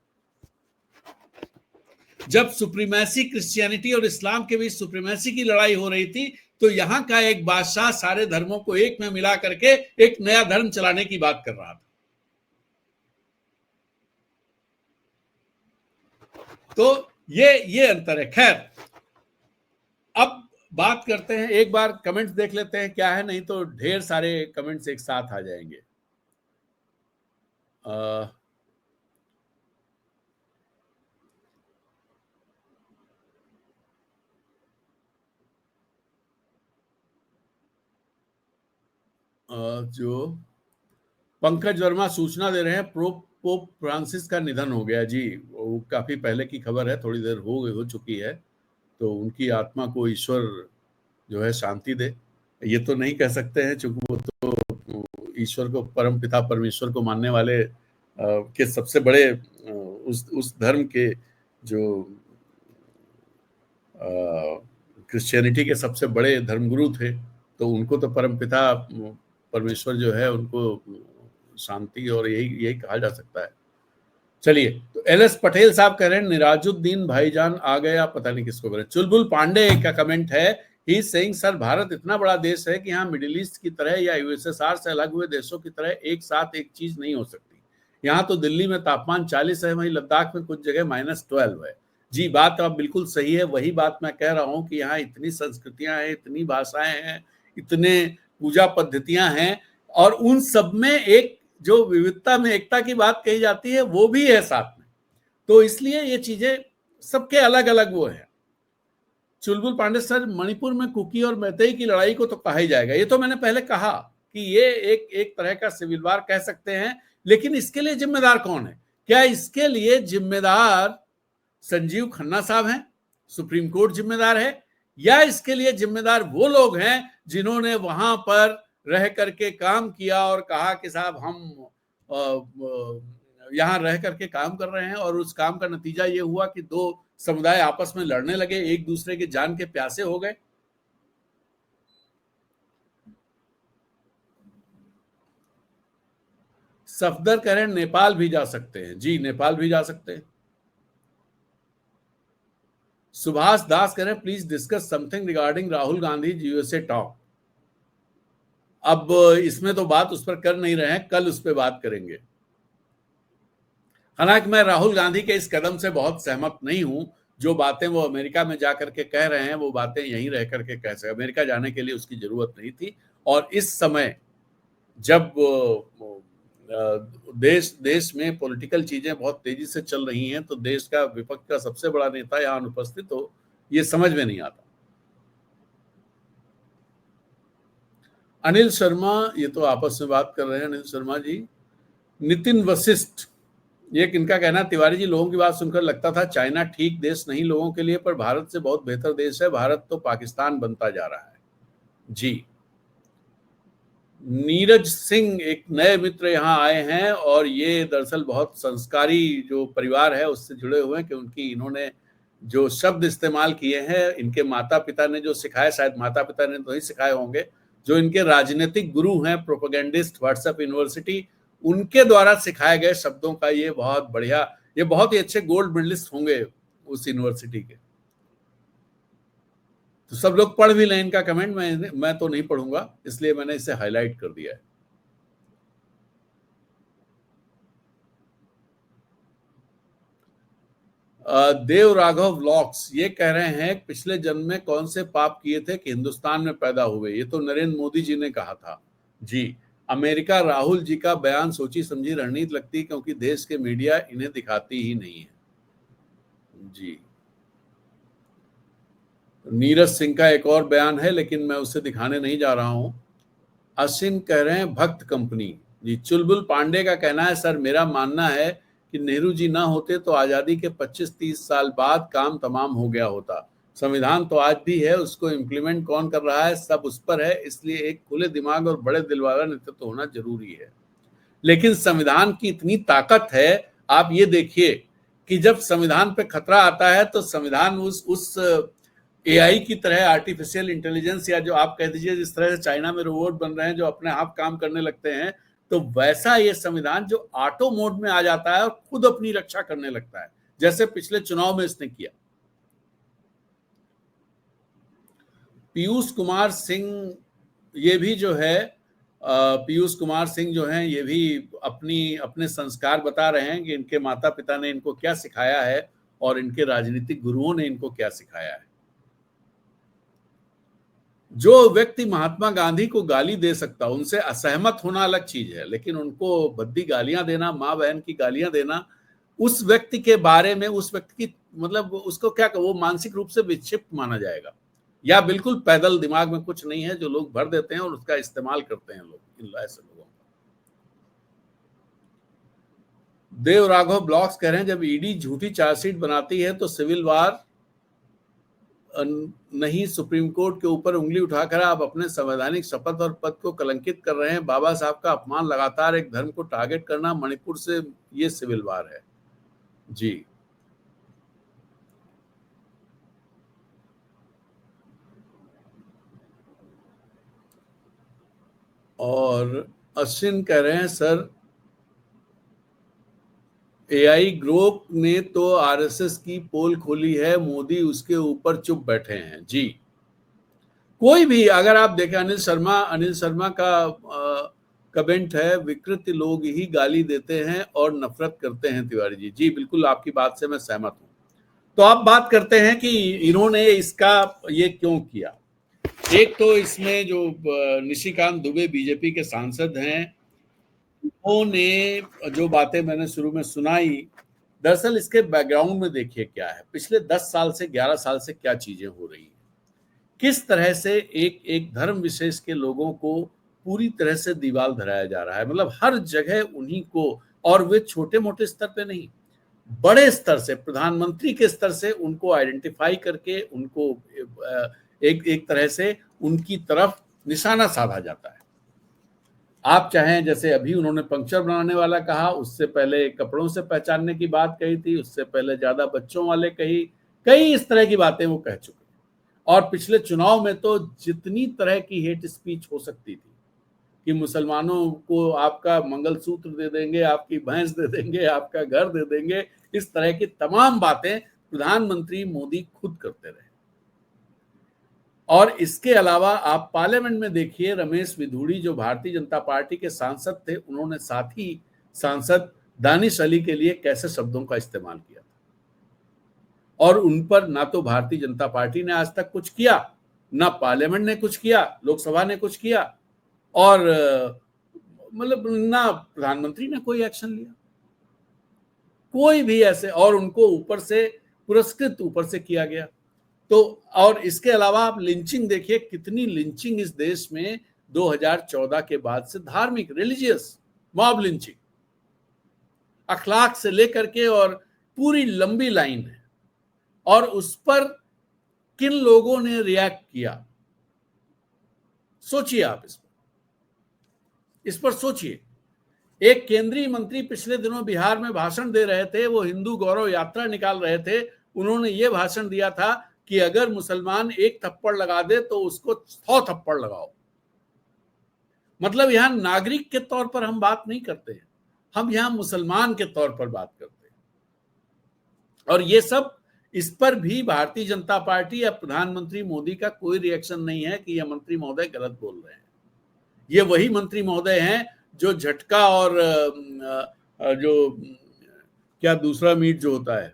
जब सुप्रीमेसी, क्रिश्चियनिटी और इस्लाम के बीच सुप्रीमेसी की लड़ाई हो रही थी, तो यहां का एक बादशाह सारे धर्मों को एक में मिला करके एक नया धर्म चलाने की बात कर रहा था। तो ये अंतर है। खैर, अब बात करते हैं, एक बार कमेंट्स देख लेते हैं क्या है, नहीं तो ढेर सारे कमेंट्स एक साथ आ जाएंगे। जो पंकज वर्मा सूचना दे रहे हैं, पोप फ्रांसिस का निधन हो गया। जी, वो काफी पहले की खबर है, थोड़ी देर हो चुकी है। तो उनकी आत्मा को ईश्वर जो है शांति दे। ये तो नहीं कह सकते हैं, चूंकि वो तो ईश्वर को, परम पिता परमेश्वर को मानने वाले के सबसे बड़े उस धर्म के जो क्रिश्चियनिटी के सबसे बड़े धर्मगुरु थे। तो उनको तो परम पिता परमेश्वर जो है उनको शांति और यही कहा जा सकता है। चलिए, तो एलएस पटेल साहब कह रहे हैं निराजुद्दीन भाईजान आ गया, पता नहीं किसको करें। चुलबुल पांडे का कमेंट है, ही सेइंग सर भारत इतना बड़ा देश है कि यहाँ मिडिल ईस्ट की तरह या यूएसएसआर से अलग हुए देशों की तरह एक साथ एक चीज नहीं हो सकती। यहाँ तो दिल्ली में तापमान 40 है, वहीं लद्दाख में कुछ जगह -12 है। जी, बात आप बिल्कुल सही है। वही बात मैं कह रहा हूँ कि यहाँ इतनी संस्कृतियां हैं, इतनी भाषाएं हैं, इतने पूजा पद्धतियां हैं, और उन सब में एक जो विविधता में एकता की बात कही जाती है वो भी है साथ में। तो इसलिए ये चीजें सबके अलग अलग वो है। चुलबुल पांडे सर, मणिपुर में कुकी और मैतेई की लड़ाई को तो कहा ही जाएगा। ये तो मैंने पहले कहा कि ये एक तरह का सिविल वार कह सकते हैं। लेकिन इसके लिए जिम्मेदार कौन है? क्या इसके लिए जिम्मेदार संजीव खन्ना साहब हैं, सुप्रीम कोर्ट जिम्मेदार है, या इसके लिए जिम्मेदार वो लोग हैं जिन्होंने वहां पर रह करके काम किया और कहा कि साहब हम यहां रह करके काम कर रहे हैं, और उस काम का नतीजा ये हुआ कि दो समुदाय आपस में लड़ने लगे, एक दूसरे के जान के प्यासे हो गए। सफदर कह रहे हैं नेपाल भी जा सकते हैं। जी, नेपाल भी जा सकते हैं। सुभाष दास कह रहे हैं please discuss something regarding Rahul Gandhi USA talk. अब इसमें तो बात उस पर कर नहीं रहे हैं, कल उस पर बात करेंगे। हालांकि मैं राहुल गांधी के इस कदम से बहुत सहमत नहीं हूं, जो बातें वो अमेरिका में जा करके कह रहे हैं वो बातें यहीं रह करके कह सके। अमेरिका जाने के लिए उसकी जरूरत नहीं थी। और इस समय जब देश में पॉलिटिकल चीजें बहुत तेजी से चल रही हैं तो देश का विपक्ष का सबसे बड़ा नेता यहाँ अनुपस्थित हो, ये समझ में नहीं आता। अनिल शर्मा, ये तो आपस में बात कर रहे हैं अनिल शर्मा जी। नितिन वशिष्ठ, ये इनका कहना, तिवारी जी लोगों की बात सुनकर लगता था चाइना ठीक देश नहीं लोगों के लिए, पर भारत से बहुत बेहतर देश है, भारत तो पाकिस्तान बनता जा रहा है। जी। नीरज सिंह, एक नए मित्र यहाँ आए हैं और ये दरअसल बहुत संस्कारी जो परिवार है उससे जुड़े हुए हैं कि उनकी इन्होंने जो शब्द इस्तेमाल किए हैं, इनके माता पिता ने जो सिखाए, शायद माता पिता ने तो ही सिखाए होंगे, जो इनके राजनीतिक गुरु हैं, प्रोपेगेंडिस्ट व्हाट्सएप यूनिवर्सिटी, उनके द्वारा सिखाए गए शब्दों का ये बहुत बढ़िया, ये बहुत ही अच्छे गोल्ड मेडलिस्ट होंगे उस यूनिवर्सिटी के। तो सब लोग पढ़ भी लें इनका कमेंट, मैं तो नहीं पढ़ूंगा, इसलिए मैंने इसे हाईलाइट कर दिया है। देव राघव व्लॉग्स ये कह रहे हैं पिछले जन्म में कौन से पाप किए थे कि हिंदुस्तान में पैदा हुए। ये तो नरेंद्र मोदी जी ने कहा था। जी। अमेरिका राहुल जी का बयान सोची समझी रणनीति लगती क्योंकि देश के मीडिया इन्हें दिखाती ही नहीं है। जी। नीरज सिंह का एक और बयान है लेकिन मैं उसे दिखाने नहीं जा रहा हूं। अश्विन कह रहे हैं भक्त कंपनी। जी। चुलबुल पांडे का कहना है सर मेरा मानना है कि नेहरू जी ना होते तो आजादी के 25-30 साल बाद काम तमाम हो गया होता। संविधान तो आज भी है, उसको इम्प्लीमेंट कौन कर रहा है सब उस पर है, इसलिए एक खुले दिमाग और बड़े दिल वाला नेतृत्व होना जरूरी है। लेकिन संविधान की इतनी ताकत है, आप ये देखिए कि जब संविधान पे खतरा आता है तो संविधान उस एआई की तरह, आर्टिफिशियल इंटेलिजेंस, या जो आप कह दीजिए जिस तरह से चाइना में रोबोट बन रहे हैं जो अपने आप काम करने लगते हैं, तो वैसा ये संविधान जो ऑटो मोड में आ जाता है और खुद अपनी रक्षा करने लगता है, जैसे पिछले चुनाव में इसने किया। पीयूष कुमार सिंह, ये भी जो है पीयूष कुमार सिंह जो हैं ये भी अपने संस्कार बता रहे हैं कि इनके माता पिता ने इनको क्या सिखाया है और इनके राजनीतिक गुरुओं ने इनको क्या सिखाया है। जो व्यक्ति महात्मा गांधी को गाली दे सकता, उनसे असहमत होना अलग चीज है, लेकिन उनको भद्दी गालियां देना, माँ बहन की गालियां देना, उस व्यक्ति के बारे में, उस व्यक्ति की मतलब उसको क्या, वो मानसिक रूप से विक्षिप्त माना जाएगा या बिल्कुल पैदल, दिमाग में कुछ नहीं है, जो लोग भर देते हैं और उसका इस्तेमाल करते हैं लोग, इन ऐसे लोगों का। देव राघव ब्लॉग्स कह रहे हैं जब ईडी झूठी चार्जशीट बनाती है तो सिविल वार नहीं, सुप्रीम कोर्ट के ऊपर उंगली उठाकर आप अपने संवैधानिक शपथ और पद को कलंकित कर रहे हैं। बाबा साहब का अपमान, लगातार एक धर्म को टारगेट करना, मणिपुर से ये सिविल वार है। जी। और अश्विन कह रहे हैं सर एआई ग्रुप ने तो आरएसएस की पोल खोली है, मोदी उसके ऊपर चुप बैठे हैं। जी। कोई भी अगर आप देखें, अनिल शर्मा का कमेंट है, विकृत लोग ही गाली देते हैं और नफरत करते हैं तिवारी जी। जी बिल्कुल, आपकी बात से मैं सहमत हूं। तो आप बात करते हैं कि इन्होंने इसका ये क्यों किया। एक तो इसमें जो निशिकांत दुबे बीजेपी के सांसद हैं, उन्होंने जो बातें मैंने शुरू में सुनाई, दरअसल इसके बैकग्राउंड में देखिए क्या है, पिछले 10 साल से 11 साल से क्या चीजें हो रही हैं, किस तरह से एक धर्म विशेष के लोगों को पूरी तरह से दीवार धराया जा रहा है। मतलब हर जगह उन्हीं को, और वे छोटे मोटे स्तर पे नहीं, बड़े स्तर से, प्रधानमंत्री के स्तर से उनको आइडेंटिफाई करके उनको एक तरह से उनकी तरफ निशाना साधा जाता है। आप चाहें, जैसे अभी उन्होंने पंक्चर बनाने वाला कहा, उससे पहले कपड़ों से पहचानने की बात कही थी, उससे पहले ज्यादा बच्चों वाले कई इस तरह की बातें वो कह चुके। और पिछले चुनाव में तो जितनी तरह की हेट स्पीच हो सकती थी कि मुसलमानों को आपका मंगलसूत्र दे देंगे, आपकी भैंस दे देंगे, आपका घर दे देंगे, इस तरह की तमाम बातें प्रधानमंत्री मोदी खुद करते रहे। और इसके अलावा आप पार्लियामेंट में देखिए, रमेश विधूड़ी जो भारतीय जनता पार्टी के सांसद थे, उन्होंने साथी सांसद दानिश अली के लिए कैसे शब्दों का इस्तेमाल किया था। और उन पर ना तो भारतीय जनता पार्टी ने आज तक कुछ किया, ना पार्लियामेंट ने कुछ किया, लोकसभा ने कुछ किया, और मतलब ना प्रधानमंत्री ने कोई एक्शन लिया, कोई भी ऐसे, और उनको ऊपर से पुरस्कृत ऊपर से किया गया। तो और इसके अलावा आप लिंचिंग देखिए, कितनी लिंचिंग इस देश में 2014 के बाद से, धार्मिक रिलीजियस मॉब लिंचिंग, अखलाक से लेकर के, और पूरी लंबी लाइन है। और उस पर किन लोगों ने रिएक्ट किया, सोचिए आप इस पर सोचिए। एक केंद्रीय मंत्री पिछले दिनों बिहार में भाषण दे रहे थे, वो हिंदू गौरव यात्रा निकाल रहे थे, उन्होंने ये भाषण दिया था कि अगर मुसलमान एक थप्पड़ लगा दे तो उसको 100 थप्पड़ लगाओ। मतलब यहां नागरिक के तौर पर हम बात नहीं करते हैं, हम यहां मुसलमान के तौर पर बात करते हैं। और ये सब, इस पर भी भारतीय जनता पार्टी या प्रधानमंत्री मोदी का कोई रिएक्शन नहीं है कि यह मंत्री महोदय गलत बोल रहे हैं। ये वही मंत्री महोदय हैं जो झटका और जो क्या दूसरा मीट जो होता है,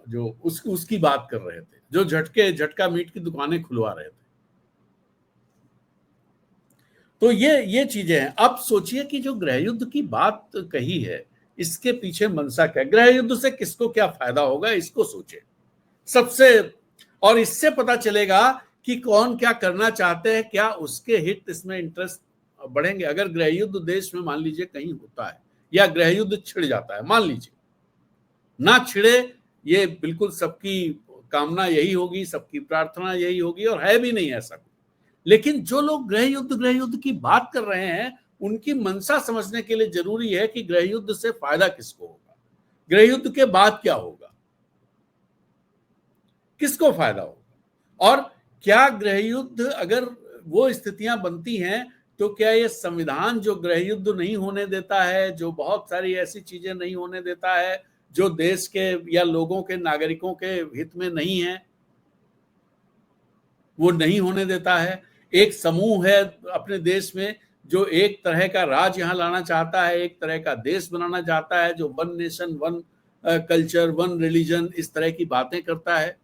जो उसकी बात कर रहे थे, जो झटका मीट की दुकानें खुलवा रहे थे। तो ये चीजें हैं। अब सोचिए कि जो गृह युद्ध की बात कही है, इसके पीछे मंशा क्या है, गृह युद्ध से किसको क्या फायदा होगा, इसको सोचे सबसे, और इससे पता चलेगा कि कौन क्या करना चाहते हैं, क्या उसके हित इसमें इंटरेस्ट बढ़ेंगे। अगर गृह युद्ध देश में मान लीजिए कहीं होता है, या गृह युद्ध छिड़ जाता है, मान लीजिए ना छिड़े, ये बिल्कुल सबकी कामना यही होगी, सबकी प्रार्थना यही होगी, और है भी नहीं ऐसा। लेकिन जो लोग गृह युद्ध की बात कर रहे हैं, उनकी मंशा समझने के लिए जरूरी है कि गृह युद्ध से फायदा किसको होगा, गृह युद्ध के बाद क्या होगा, किसको फायदा होगा, और क्या गृह युद्ध, अगर वो स्थितियां बनती हैं तो क्या ये संविधान जो गृह युद्ध नहीं होने देता है, जो बहुत सारी ऐसी चीजें नहीं होने देता है जो देश के या लोगों के, नागरिकों के हित में नहीं है, वो नहीं होने देता है। एक समूह है अपने देश में जो एक तरह का राज यहां लाना चाहता है, एक तरह का देश बनाना चाहता है, जो one nation one culture one religion इस तरह की बातें करता है।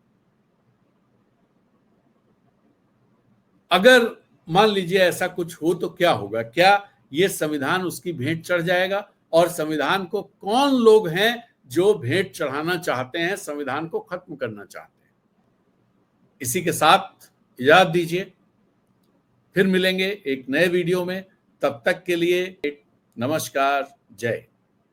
अगर मान लीजिए ऐसा कुछ हो तो क्या होगा, क्या ये संविधान उसकी भेंट चढ़ जाएगा? और संविधान को कौन लोग हैं जो भेंट चढ़ाना चाहते हैं, संविधान को खत्म करना चाहते हैं? इसी के साथ इजाजत दीजिए, फिर मिलेंगे एक नए वीडियो में। तब तक के लिए नमस्कार, जय।